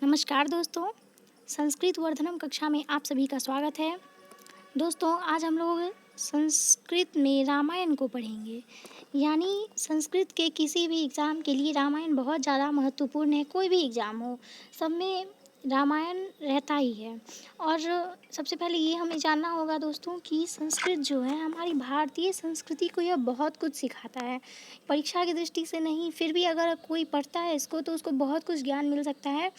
नमस्कार दोस्तों, संस्कृत वर्धनम कक्षा में आप सभी का स्वागत है। दोस्तों आज हम लोग संस्कृत में रामायण को पढ़ेंगे। यानी संस्कृत के किसी भी एग्ज़ाम के लिए रामायण बहुत ज़्यादा महत्वपूर्ण है। कोई भी एग्ज़ाम हो, सब में रामायण रहता ही है। और सबसे पहले ये हमें जानना होगा दोस्तों कि संस्कृत जो है हमारी भारतीय संस्कृति को यह बहुत कुछ सिखाता है। परीक्षा की दृष्टि से नहीं, फिर भी अगर कोई पढ़ता है इसको तो उसको बहुत कुछ ज्ञान मिल सकता है।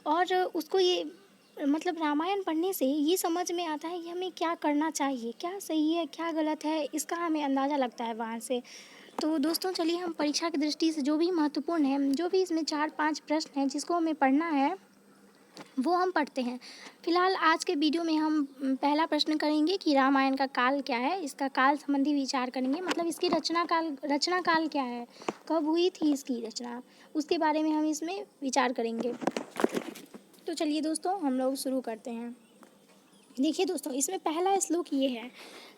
और उसको ये मतलब रामायण पढ़ने से ये समझ में आता है कि हमें क्या करना चाहिए, क्या सही है, क्या गलत है, इसका हमें अंदाज़ा लगता है वहाँ से। तो दोस्तों चलिए हम परीक्षा की दृष्टि से जो भी महत्वपूर्ण है, जो भी इसमें 4-5 प्रश्न हैं जिसको हमें पढ़ना है, वो हम पढ़ते हैं। फिलहाल आज के वीडियो में हम पहला प्रश्न करेंगे कि रामायण का काल क्या है, इसका काल संबंधी विचार करेंगे। मतलब इसकी रचना काल क्या है, कब हुई थी इसकी रचना, उसके बारे में हम इसमें विचार करेंगे। तो चलिए दोस्तों हम लोग शुरू करते हैं। देखिए दोस्तों, इसमें पहला श्लोक ये है,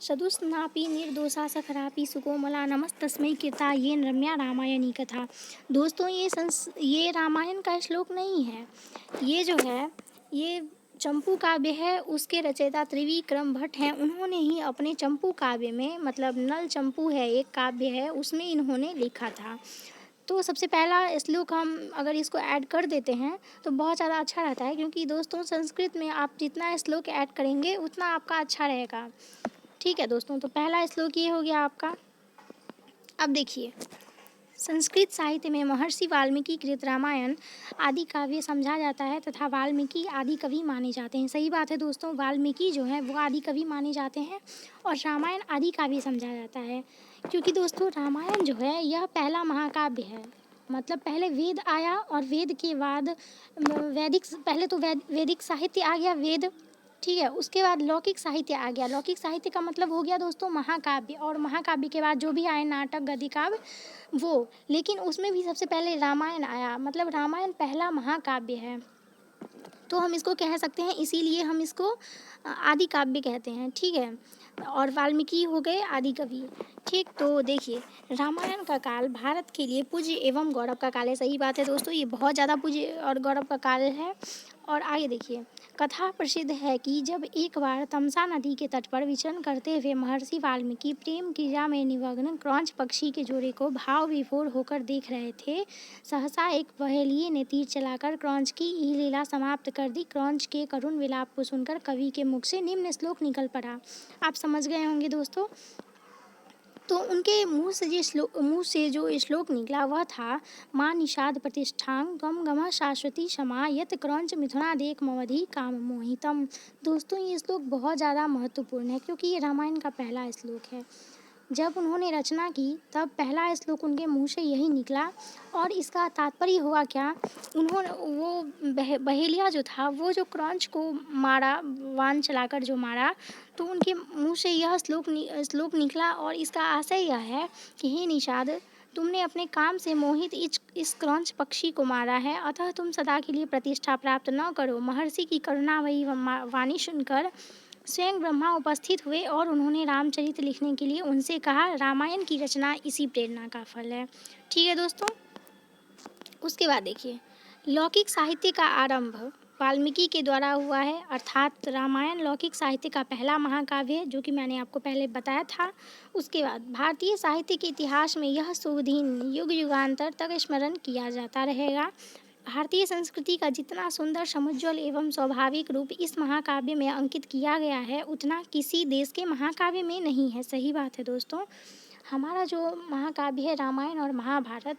सदुस्नापि निर्दोषा सखरापि सुकोमला नमस्तस्मै कीर्ता ये रम्या रामायणी कथा। दोस्तों ये रामायण का श्लोक नहीं है, ये जो है ये चंपू काव्य है। उसके रचयिता त्रिविक्रम भट्ट हैं। उन्होंने ही अपने चंपू काव्य में, मतलब नल चंपू है एक काव्य है, उसमें इन्होंने लिखा था। तो सबसे पहला श्लोक हम अगर इसको ऐड कर देते हैं तो बहुत ज़्यादा अच्छा रहता है, क्योंकि दोस्तों संस्कृत में आप जितना श्लोक ऐड करेंगे उतना आपका अच्छा रहेगा। ठीक है दोस्तों, तो पहला श्लोक ये हो गया आपका। अब देखिए, संस्कृत साहित्य में महर्षि वाल्मीकि कृत रामायण आदि काव्य समझा जाता है तथा वाल्मीकि आदि कवि माने जाते हैं। सही बात है दोस्तों, वाल्मीकि जो है वो आदि कवि माने जाते हैं और रामायण आदि काव्य समझा जाता है, क्योंकि दोस्तों रामायण जो है यह पहला महाकाव्य है। मतलब पहले वेद आया और वेद के बाद पहले तो वैदिक साहित्य आ गया, वेद, ठीक है, उसके बाद लौकिक साहित्य आ गया। लौकिक साहित्य का मतलब हो गया दोस्तों महाकाव्य, और महाकाव्य के बाद जो भी आए नाटक गद्य काव्य वो, लेकिन उसमें भी सबसे पहले रामायण आया। मतलब रामायण पहला महाकाव्य है, तो हम इसको कह सकते हैं, इसीलिए हम इसको आदि काव्य कहते हैं। ठीक है, और वाल्मीकि हो गए आदि कवि। ठीक, तो देखिए रामायण का काल भारत के लिए पूज्य एवं गौरव का काल है। सही बात है दोस्तों, ये बहुत ज़्यादा पूज्य और गौरव का काल है। और आगे देखिए, कथा प्रसिद्ध है कि जब एक बार तमसा नदी के तट पर विचरण करते हुए महर्षि वाल्मीकि प्रेम क्रिया में निमग्न क्रौंच पक्षी के जोड़े को भाव विभोर होकर देख रहे थे, सहसा एक पहेलिये ने तीर चलाकर क्रौंच की ही लीला समाप्त कर दी। क्रौंच के करुण विलाप को सुनकर कवि के मुख से निम्न श्लोक निकल पड़ा। आप समझ गए होंगे दोस्तों। तो उनके मुंह से जो श्लोक निकला वह था, माँ निषाद प्रतिष्ठां गम गम शाश्वती क्षमा यत क्रौंच मिथुनादेक मवधि काम मोहितम। दोस्तों ये श्लोक बहुत ज़्यादा महत्वपूर्ण है, क्योंकि ये रामायण का पहला श्लोक है। जब उन्होंने रचना की तब पहला श्लोक उनके मुंह से यही निकला। और इसका तात्पर्य हुआ क्या, उन्होंने वो बहेलिया जो था वो जो क्रौंच को मारा, बाण चलाकर जो मारा, तो उनके मुंह से यह श्लोक निकला। और इसका आशय यह है कि हे निषाद, तुमने अपने काम से मोहित इस क्रौंच पक्षी को मारा है, अतः तुम सदा के लिए प्रतिष्ठा प्राप्त न करो। महर्षि की करुणामयी वाणी सुनकर स्वयं ब्रह्मा उपस्थित हुए और उन्होंने रामचरित लिखने के लिए उनसे कहा। रामायण की रचना इसी प्रेरणा का फल है। ठीक है दोस्तों, उसके बाद देखिए, लौकिक साहित्य का आरंभ वाल्मीकि के द्वारा हुआ है, अर्थात रामायण लौकिक साहित्य का पहला महाकाव्य है, जो कि मैंने आपको पहले बताया था। उसके बाद भारतीय साहित्य के इतिहास में यह शुभ दिन युग युगांतर तक स्मरण किया जाता रहेगा। भारतीय संस्कृति का जितना सुंदर, समुज्ज्वल एवं स्वाभाविक रूप इस महाकाव्य में अंकित किया गया है, उतना किसी देश के महाकाव्य में नहीं है। सही बात है दोस्तों, हमारा जो महाकाव्य है रामायण और महाभारत,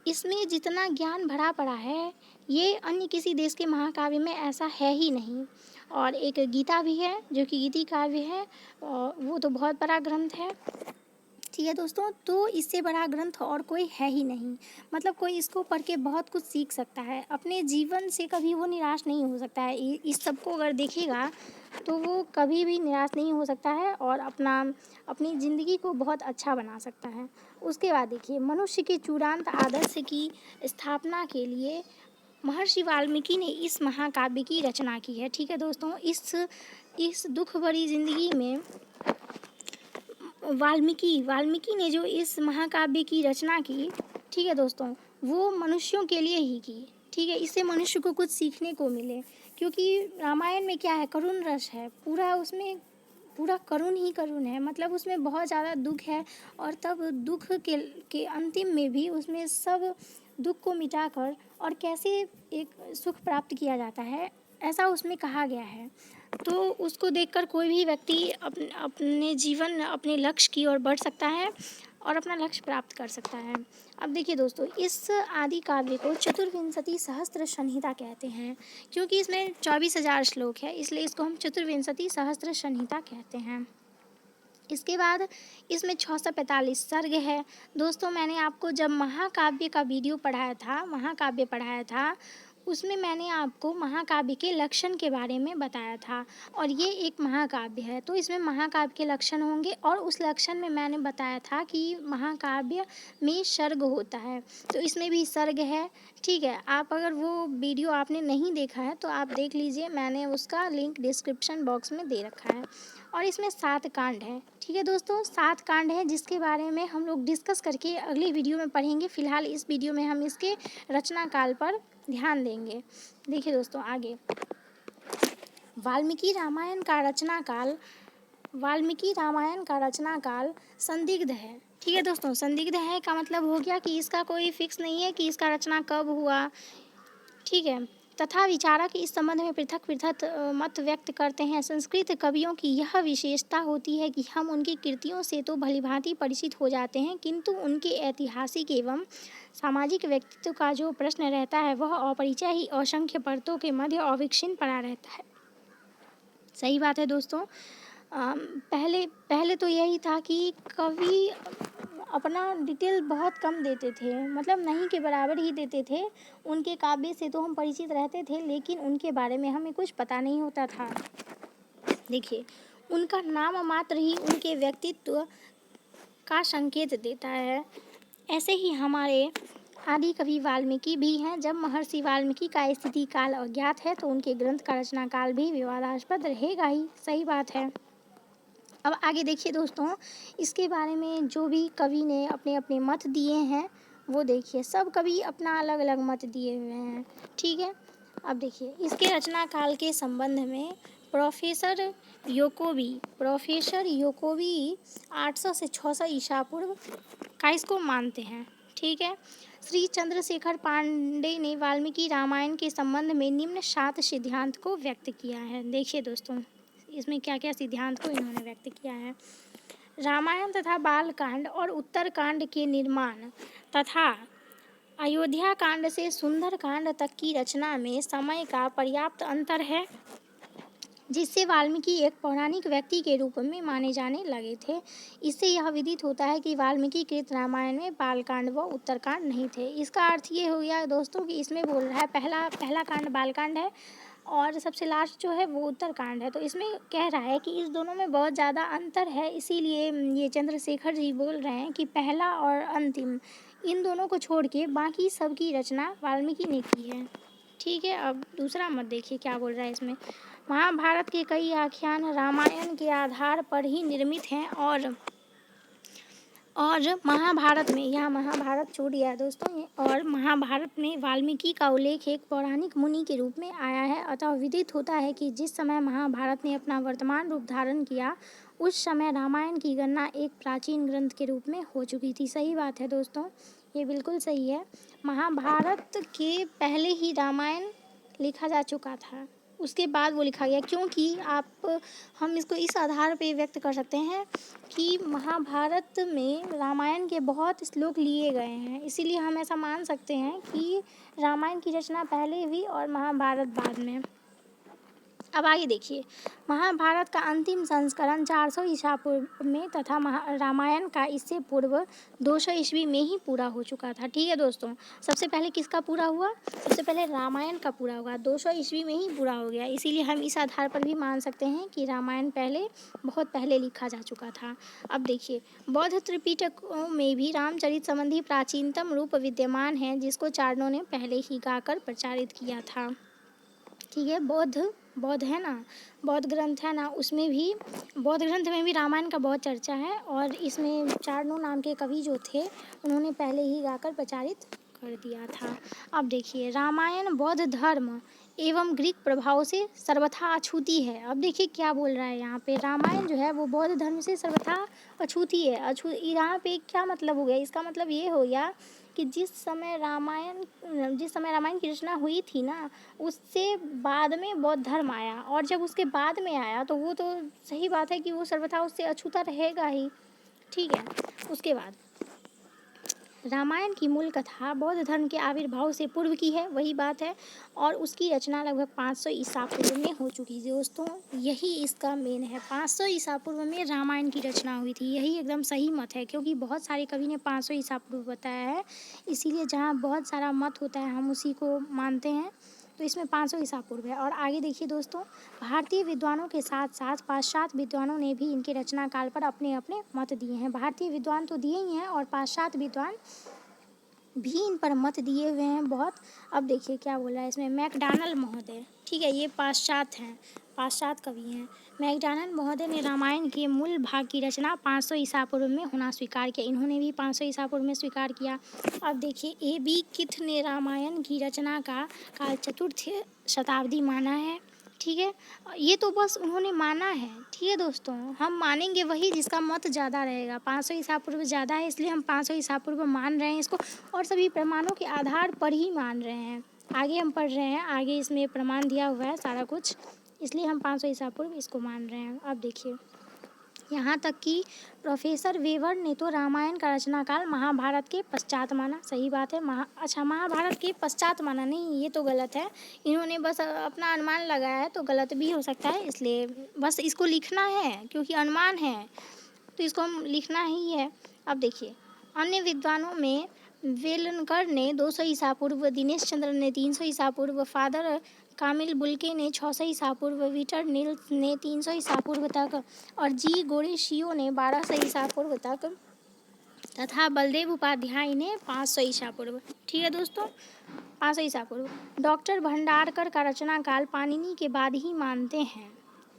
इसमें जितना ज्ञान भरा पड़ा है ये अन्य किसी देश के महाकाव्य में ऐसा है ही नहीं। और एक गीता भी है जो कि गीति काव्य है, और वो तो बहुत बड़ा ग्रंथ है। ठीक है दोस्तों, तो इससे बड़ा ग्रंथ और कोई है ही नहीं। मतलब कोई इसको पढ़ के बहुत कुछ सीख सकता है, अपने जीवन से कभी वो निराश नहीं हो सकता है। इस सब को अगर देखेगा तो वो कभी भी निराश नहीं हो सकता है और अपनी ज़िंदगी को बहुत अच्छा बना सकता है। उसके बाद देखिए, मनुष्य के चूड़ांत आदर्श की स्थापना के लिए महर्षि वाल्मीकि ने इस महाकाव्य की रचना की है। ठीक है दोस्तों, इस दुख भरी ज़िंदगी में वाल्मीकि ने जो इस महाकाव्य की रचना की, ठीक है दोस्तों, वो मनुष्यों के लिए ही की। ठीक है, इससे मनुष्य को कुछ सीखने को मिले, क्योंकि रामायण में क्या है, करुण रस है, पूरा उसमें पूरा करुण ही करुण है, मतलब उसमें बहुत ज़्यादा दुख है। और तब दुख के अंतिम में भी उसमें सब दुख को मिटाकर और कैसे एक सुख प्राप्त किया जाता है, ऐसा उसमें कहा गया है। तो उसको देखकर कोई भी व्यक्ति अपने जीवन अपने लक्ष्य की ओर बढ़ सकता है और अपना लक्ष्य प्राप्त कर सकता है। अब देखिए दोस्तों, इस आदि काव्य को चतुर्विंशति सहस्त्र संहिता कहते हैं, क्योंकि इसमें 24,000 श्लोक है, इसलिए इसको हम चतुर्विंशति सहस्त्र संहिता कहते हैं। इसके बाद इसमें 645 सर्ग है। दोस्तों, मैंने आपको जब महाकाव्य का वीडियो पढ़ाया था, महाकाव्य पढ़ाया था, उसमें मैंने आपको महाकाव्य के लक्षण के बारे में बताया था, और ये एक महाकाव्य है, तो इसमें महाकाव्य के लक्षण होंगे। और उस लक्षण में मैंने बताया था कि महाकाव्य में सर्ग होता है, तो इसमें भी सर्ग है। ठीक है, आप अगर वो वीडियो आपने नहीं देखा है तो आप देख लीजिए, मैंने उसका लिंक डिस्क्रिप्शन बॉक्स में दे रखा है। और इसमें 7 कांड है। ठीक है दोस्तों, 7 कांड है, जिसके बारे में हम लोग डिस्कस करके अगले वीडियो में पढ़ेंगे। फिलहाल इस वीडियो में हम इसके रचना काल पर ध्यान देंगे। देखिए दोस्तों, आगे वाल्मीकि रामायण का रचना काल, वाल्मीकि रामायण का रचना काल संदिग्ध है। ठीक है दोस्तों, संदिग्ध है का मतलब हो गया कि इसका कोई फिक्स नहीं है कि इसका रचना कब हुआ। ठीक है, तथा विचारक इस संबंध में पृथक पृथक मत व्यक्त करते हैं। संस्कृत कवियों की यह विशेषता होती है कि हम उनकी कृतियों से तो भलीभांति परिचित हो जाते हैं, किंतु उनके ऐतिहासिक एवं सामाजिक व्यक्तित्व का जो प्रश्न रहता है वह अपरिचय ही असंख्य परतों के मध्य अविक्षिन्न पड़ा रहता है। सही बात है दोस्तों। पहले पहले तो यही था कि कवि अपना डिटेल बहुत कम देते थे, मतलब नहीं के बराबर ही देते थे। उनके काव्य से तो हम परिचित रहते थे, लेकिन उनके बारे में हमें कुछ पता नहीं होता था। देखिए, उनका नाम मात्र ही उनके व्यक्तित्व का संकेत देता है। ऐसे ही हमारे आदि कवि वाल्मीकि भी हैं। जब महर्षि वाल्मीकि का स्थिति काल अज्ञात है तो उनके ग्रंथ का रचना काल भी विवादास्पद रहेगा ही। सही बात है। अब आगे देखिए दोस्तों, इसके बारे में जो भी कवि ने अपने अपने मत दिए हैं वो देखिए, सब कवि अपना अलग अलग मत दिए हुए हैं। ठीक है, अब देखिए इसके रचना काल के संबंध में प्रोफेसर योकोबी 800 से 600 ईसा पूर्व का इसको मानते हैं। ठीक है, श्री चंद्रशेखर पांडे ने वाल्मीकि रामायण के संबंध में निम्न 7 सिद्धांत को व्यक्त किया है। देखिए दोस्तों, इसमें क्या क्या सिद्धांत को इन्होंने व्यक्त किया है। रामायण तथा बालकांड और उत्तरकांड के निर्माण तथा अयोध्या कांड से सुंदर कांड तक की रचना में समय का पर्याप्त अंतर है, जिससे वाल्मीकि एक पौराणिक व्यक्ति के रूप में माने जाने लगे थे। इससे यह विदित होता है कि वाल्मीकि कृत रामायण में बालकांड व उत्तरकांड नहीं थे। इसका अर्थ ये हो गया दोस्तों कि इसमें बोल रहा है पहला कांड बालकांड है और सबसे लास्ट जो है वो उत्तरकांड है। तो इसमें कह रहा है कि इस दोनों में बहुत ज़्यादा अंतर है, इसीलिए ये चंद्रशेखर जी बोल रहे हैं कि पहला और अंतिम इन दोनों को छोड़ के बाकी सब की रचना वाल्मीकि ने की है। ठीक है, अब दूसरा मत देखिए क्या बोल रहा है इसमें। महाभारत के कई आख्यान रामायण के आधार पर ही निर्मित हैं और महाभारत में, यहाँ महाभारत छूट गया दोस्तों, और महाभारत में वाल्मीकि का उल्लेख एक पौराणिक मुनि के रूप में आया है। अतः विदित होता है कि जिस समय महाभारत ने अपना वर्तमान रूप धारण किया उस समय रामायण की गणना एक प्राचीन ग्रंथ के रूप में हो चुकी थी। सही बात है दोस्तों, ये बिल्कुल सही है। महाभारत के पहले ही रामायण लिखा जा चुका था, उसके बाद वो लिखा गया, क्योंकि हम इसको इस आधार पे व्यक्त कर सकते हैं कि महाभारत में रामायण के बहुत श्लोक लिए गए हैं, इसीलिए हम ऐसा मान सकते हैं कि रामायण की रचना पहले हुई और महाभारत बाद में। अब आगे देखिए, महाभारत का अंतिम संस्करण 400 ईसा पूर्व में तथा रामायण का इससे पूर्व 200 ईस्वी में ही पूरा हो चुका था। ठीक है दोस्तों, सबसे पहले किसका पूरा हुआ? सबसे पहले रामायण का पूरा हुआ, 200 ईस्वी में ही पूरा हो गया। इसीलिए हम इस आधार पर भी मान सकते हैं कि रामायण बहुत पहले लिखा जा चुका था। अब देखिए, बौद्ध त्रिपिटकों में भी रामचरित संबंधी प्राचीनतम रूप विद्यमान है, जिसको चारणों ने पहले ही गाकर प्रचारित किया था। ठीक है, बौद्ध है ना, बौद्ध ग्रंथ है ना, उसमें भी, बौद्ध ग्रंथ में भी रामायण का बहुत चर्चा है और इसमें चारणों नाम के कवि जो थे उन्होंने पहले ही गाकर प्रचारित कर दिया था। अब देखिए, रामायण बौद्ध धर्म एवं ग्रीक प्रभाव से सर्वथा अछूती है। अब देखिए क्या बोल रहा है यहाँ पे, रामायण जो है वो बौद्ध धर्म से सर्वथा अछूती है। यहाँ पे क्या मतलब हो गया, इसका मतलब ये हो गया कि जिस समय रामायण की रचना हुई थी ना, उससे बाद में बौद्ध धर्म आया, और जब उसके बाद में आया तो वो तो सही बात है कि वो सर्वथा उससे अछूता रहेगा ही। ठीक है, उसके बाद रामायण की मूल कथा बौद्ध धर्म के आविर्भाव से पूर्व की है, वही बात है, और उसकी रचना लगभग 500 ईसा पूर्व में हो चुकी थी। दोस्तों यही इसका मेन है, 500 ईसा पूर्व में रामायण की रचना हुई थी, यही एकदम सही मत है, क्योंकि बहुत सारे कवि ने 500 ईसा पूर्व बताया है, इसीलिए जहाँ बहुत सारा मत होता है हम उसी को मानते हैं। तो इसमें 500 ईसा पूर्व है। और आगे देखिए दोस्तों, भारतीय विद्वानों के साथ साथ पाश्चात्य विद्वानों ने भी इनके रचना काल पर अपने अपने मत दिए हैं। भारतीय विद्वान तो दिए ही हैं और पाश्चात्य विद्वान भी इन पर मत दिए हुए हैं बहुत। अब देखिए क्या बोला है इसमें, मैकडॉनल्ड महोदय, ठीक है, ये पाश्चात्य कवि हैं। मैकडॉनल्ड महोदय ने रामायण के मूल भाग की रचना 500 ईसा पूर्व में होना स्वीकार किया, इन्होंने भी 500 ईसा पूर्व में स्वीकार किया। अब देखिए, A.B. किथ ने रामायण की रचना का काल चतुर्थ शताब्दी माना है। ठीक है, ये तो बस उन्होंने माना है। ठीक है दोस्तों, हम मानेंगे वही जिसका मत ज़्यादा रहेगा। 500 ईसा पूर्व ज़्यादा है, इसलिए हम 500 ईसा पूर्व मान रहे हैं इसको, और सभी प्रमाणों के आधार पर ही मान रहे हैं। आगे हम पढ़ रहे हैं, आगे इसमें प्रमाण दिया हुआ है सारा कुछ, इसलिए हम 500 ईसा पूर्व इसको मान रहे हैं। अब देखिए, यहाँ तक कि प्रोफेसर वेवर ने तो रामायण का रचना काल महाभारत के पश्चात माना। सही बात है, महाभारत के पश्चात माना, नहीं ये तो गलत है, इन्होंने बस अपना अनुमान लगाया है, तो गलत भी हो सकता है, इसलिए बस इसको लिखना है, क्योंकि अनुमान है तो इसको हम लिखना ही है। अब देखिए, अन्य विद्वानों में वेलनकर ने 200 ईसा पूर्व, दिनेश चंद्र ने 300 ईसा पूर्व, फादर कामिल बुल्के ने 600 ईसा पूर्व, विटर नील्स ने 300 ईसा पूर्व तक, और जी गोरेशियो ने 1200 ईसा पूर्व तक, तथा बलदेव उपाध्याय ने 500 ईसा पूर्व। ठीक है दोस्तों, 500 ईसा पूर्व। डॉक्टर भंडारकर का रचना काल पाणिनि के बाद ही मानते हैं।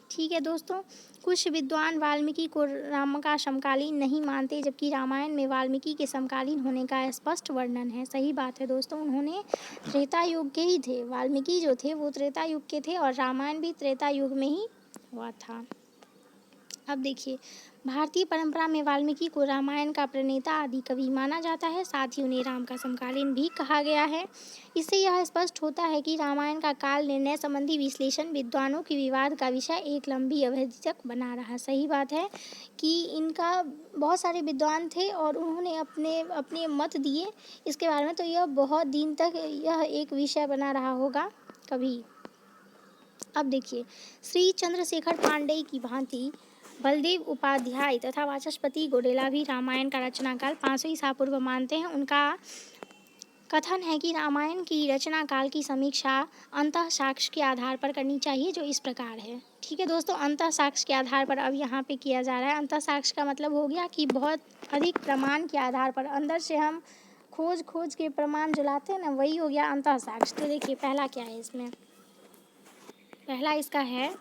ठीक है दोस्तों, कुछ विद्वान वाल्मीकि को राम का समकालीन नहीं मानते, जबकि रामायण में वाल्मीकि के समकालीन होने का स्पष्ट वर्णन है। सही बात है दोस्तों, उन्होंने त्रेता युग के ही थे, वाल्मीकि जो थे वो त्रेता युग के थे, और रामायण भी त्रेता युग में ही हुआ था। अब देखिए, भारतीय परंपरा में वाल्मीकि को रामायण का प्रणेता आदि कवि माना जाता है, साथ ही उन्हें राम का समकालीन भी कहा गया है। इससे यह स्पष्ट होता है कि रामायण का काल निर्णय संबंधी विश्लेषण विद्वानों की विवाद का विषय एक लंबी अवधि तक बना रहा। सही बात है कि इनका बहुत सारे विद्वान थे और उन्होंने अपने अपने मत दिए इसके बारे में, तो यह बहुत दिन तक यह एक विषय बना रहा होगा कभी। अब देखिए, श्री चंद्रशेखर पांडेय की भांति बलदेव उपाध्याय तथा वाचस्पति गोडेला भी रामायण का रचना काल 500 ईसा पूर्व मानते हैं। उनका कथन है कि रामायण की रचना काल की समीक्षा अंतः साक्ष्य के आधार पर करनी चाहिए, जो इस प्रकार है। ठीक है दोस्तों, अंतः साक्ष्य के आधार पर अब यहाँ पे किया जा रहा है। अंतः साक्ष्य का मतलब हो गया कि बहुत अधिक प्रमाण के आधार पर, अंदर से हम खोज के प्रमाण जो लाते हैं ना, वही हो गया अंतः साक्ष्य। तो देखिए पहला क्या है इसमें, पहला इसका है,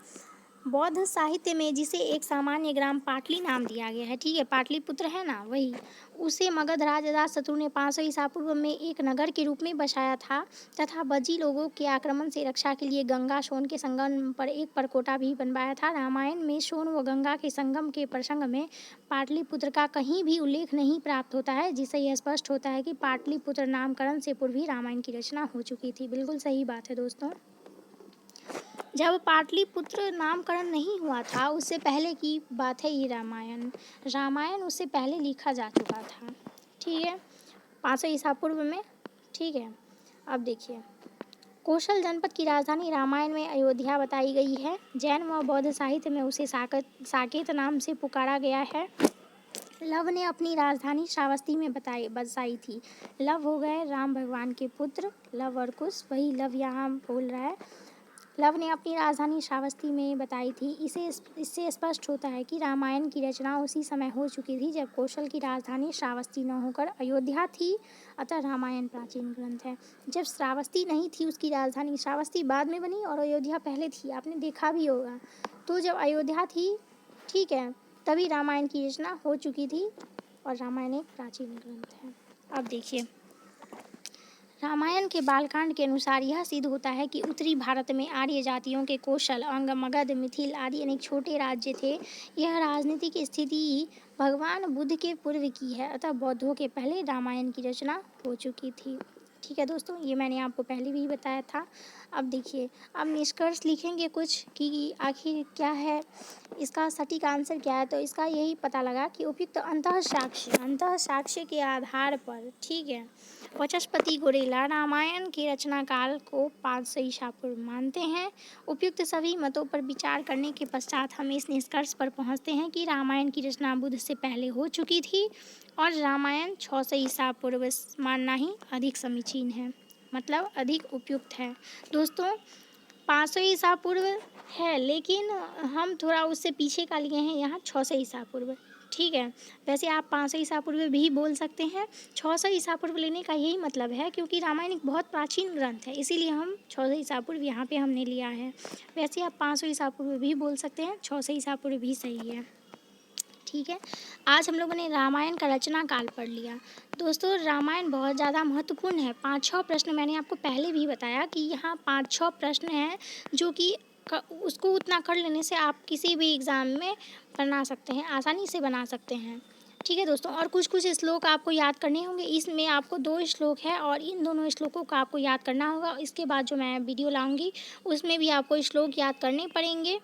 बौद्ध साहित्य में जिसे एक सामान्य ग्राम पाटली नाम दिया गया है, ठीक है, पाटलिपुत्र है ना वही, उसे मगध राज अजातशत्रु ने 500 ईसा पूर्व में एक नगर के रूप में बसाया था, तथा बज्जी लोगों के आक्रमण से रक्षा के लिए गंगा सोन के संगम पर एक परकोटा भी बनवाया था। रामायण में सोन व गंगा के संगम के प्रसंग में पाटलिपुत्र का कहीं भी उल्लेख नहीं प्राप्त होता है, जिससे यह स्पष्ट होता है कि पाटलिपुत्र नामकरण से पूर्व ही रामायण की रचना हो चुकी थी। बिल्कुल सही बात है दोस्तों, जब पाटलिपुत्र नामकरण नहीं हुआ था उससे पहले की बात है ये रामायण उससे पहले लिखा जा चुका था। ठीक है, 500 ईसा पूर्व में। ठीक है, अब देखिए, कौशल जनपद की राजधानी रामायण में अयोध्या बताई गई है। जैन व बौद्ध साहित्य में उसे साकेत नाम से पुकारा गया है। लव ने अपनी राजधानी श्रावस्ती में बसाई थी। लव हो गए राम भगवान के पुत्र, लव और कुश, वही लव यहाँ बोल रहा है। लव ने अपनी राजधानी श्रावस्ती में बताई थी। इससे स्पष्ट होता है कि रामायण की रचना उसी समय हो चुकी थी जब कौशल की राजधानी श्रावस्ती न होकर अयोध्या थी, अतः रामायण प्राचीन ग्रंथ है। जब श्रावस्ती नहीं थी, उसकी राजधानी श्रावस्ती बाद में बनी और अयोध्या पहले थी, आपने देखा भी होगा। तो जब अयोध्या थी, ठीक है, तभी रामायण की रचना हो चुकी थी और रामायण एक प्राचीन ग्रंथ है। अब देखिए, रामायण के बालकांड के अनुसार यह सिद्ध होता है कि उत्तरी भारत में आर्य जातियों के कौशल, अंग, मगध, मिथिल आदि अनेक छोटे राज्य थे। यह राजनीतिक स्थिति भगवान बुद्ध के पूर्व की है, अतः बौद्धों के पहले रामायण की रचना हो चुकी थी। ठीक है दोस्तों, ये मैंने आपको पहले भी बताया था। अब देखिए, अब निष्कर्ष लिखेंगे कुछ कि आखिर क्या है, इसका सटीक आंसर क्या है। तो इसका यही पता लगा कि उपयुक्त अंतः साक्ष्य के आधार पर, ठीक है, वाचस्पति गोरेला रामायण के रचना काल को 500 ईसा पूर्व मानते हैं। उपयुक्त सभी मतों पर विचार करने के पश्चात हम इस निष्कर्ष पर पहुंचते हैं कि रामायण की रचना बुद्ध से पहले हो चुकी थी और रामायण 600 ईसा पूर्व मानना ही अधिक समीचीन है, मतलब अधिक उपयुक्त है। दोस्तों 500 ईसा पूर्व है, लेकिन हम थोड़ा उससे पीछे का लिए हैं यहाँ 600 ईसा पूर्व। ठीक है, वैसे आप 500 ईसा पूर्व भी बोल सकते हैं। 600 ईसा पूर्व लेने का यही मतलब है क्योंकि रामायण एक बहुत प्राचीन ग्रंथ है, इसीलिए हम 600 ईसा पूर्व यहाँ पे हमने लिया है। वैसे आप 500 ईसा पूर्व भी बोल सकते हैं, 600 ईसा पूर्व भी सही है। ठीक है, आज हम लोगों ने रामायण का रचना काल पढ़ लिया। दोस्तों रामायण बहुत ज़्यादा महत्वपूर्ण है। 5-6 प्रश्न मैंने आपको पहले भी बताया कि यहाँ 5-6 प्रश्न हैं जो कि उसको उतना कर लेने से आप किसी भी एग्ज़ाम में बना सकते हैं, आसानी से बना सकते हैं। ठीक है दोस्तों, और कुछ कुछ श्लोक आपको याद करने होंगे। इसमें आपको 2 श्लोक है और इन दोनों श्लोकों को आपको याद करना होगा। इसके बाद जो मैं वीडियो लाऊंगी उसमें भी आपको श्लोक याद करने पड़ेंगे।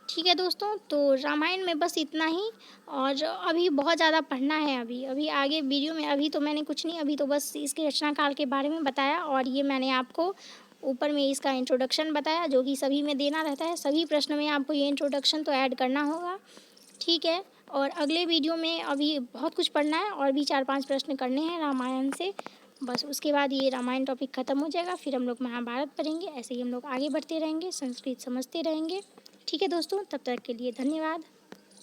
ठीक है दोस्तों, तो रामायण में बस इतना ही, और अभी बहुत ज़्यादा पढ़ना है। अभी आगे वीडियो में, अभी तो मैंने कुछ नहीं, अभी तो बस इसके रचना काल के बारे में बताया और ये मैंने आपको ऊपर में इसका इंट्रोडक्शन बताया जो कि सभी में देना रहता है। सभी प्रश्न में आपको ये इंट्रोडक्शन तो ऐड करना होगा। ठीक है, और अगले वीडियो में अभी बहुत कुछ पढ़ना है और भी 4-5 प्रश्न करने हैं रामायण से। बस उसके बाद ये रामायण टॉपिक ख़त्म हो जाएगा, फिर हम लोग महाभारत पढ़ेंगे। ऐसे ही हम लोग आगे बढ़ते रहेंगे, संस्कृत समझते रहेंगे। ठीक है दोस्तों, तब तक के लिए धन्यवाद।